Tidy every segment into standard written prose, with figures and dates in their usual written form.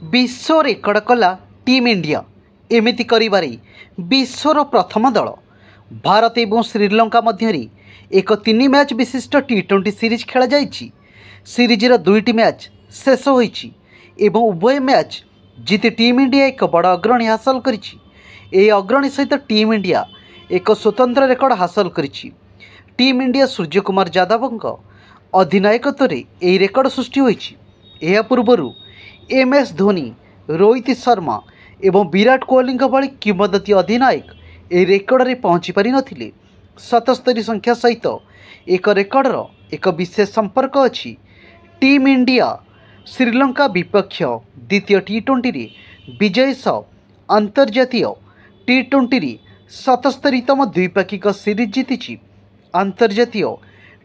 विश्व रेकर्ड कला team India एमिति करिबारे विश्वर प्रथम दल भारत एवं श्रीलंका मध्य एक 3 मैच विशिष्ट T20 सीरीज खेल जाइछि। सीरीजर 2टी मैच शेष होइछि एवं उभय मैच जीति टीम इंडिया एक बड़ अग्रणी हासिल करिछि। एही अग्रणी सहित टीम इंडिया एक स्वतंत्र रेकर्ड हासिल करिछि। टीम इंडिया सूर्यकुमार यादवଙ୍କ अधिनायकत्व एही रेकर्ड सृष्टि होइछि। एहा पूर्वरु MS धोनी, रोहित शर्मा एवं विराट कोहली भली किंवदंती अधिनायक ए रेकर्ड रे पहुँची पारि नथिले। 77 संख्या सहित एक रेकर्डर एक विशेष संपर्क अछि। टीम इंडिया श्रीलंका विपक्ष द्वितीय T20 रे विजय सह अंतर्जातीय T20 रे 77तम द्विपाक्षिक सीरीज जीतिछि। अंतर्जातीय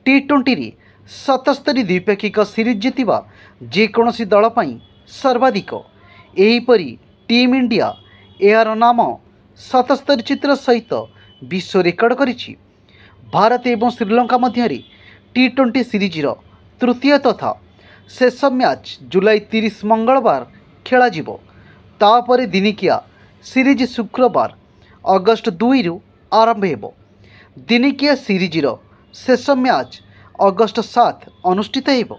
T20 रे 77 द्विपाक्षिक सीरीज जीतिबा जेकोसी दल पई सर्वाधिक। एहीपरि टीम इंडिया यार नाम 77 चित्र सहित विश्व रेकर्ड करिछि। भारत एवं श्रीलंका मध्य T20 सीरीजर तृतीय तथा शेष मैच जुलाई 30 मंगलवार खेल। तापर दिनिकिया सीरीज शुक्रवार अगस्ट 2 रु आरंभ हेबो। दिनिकिया सीरीजर शेष मैच अगस्ट 7 अनुष्ठित हेबो।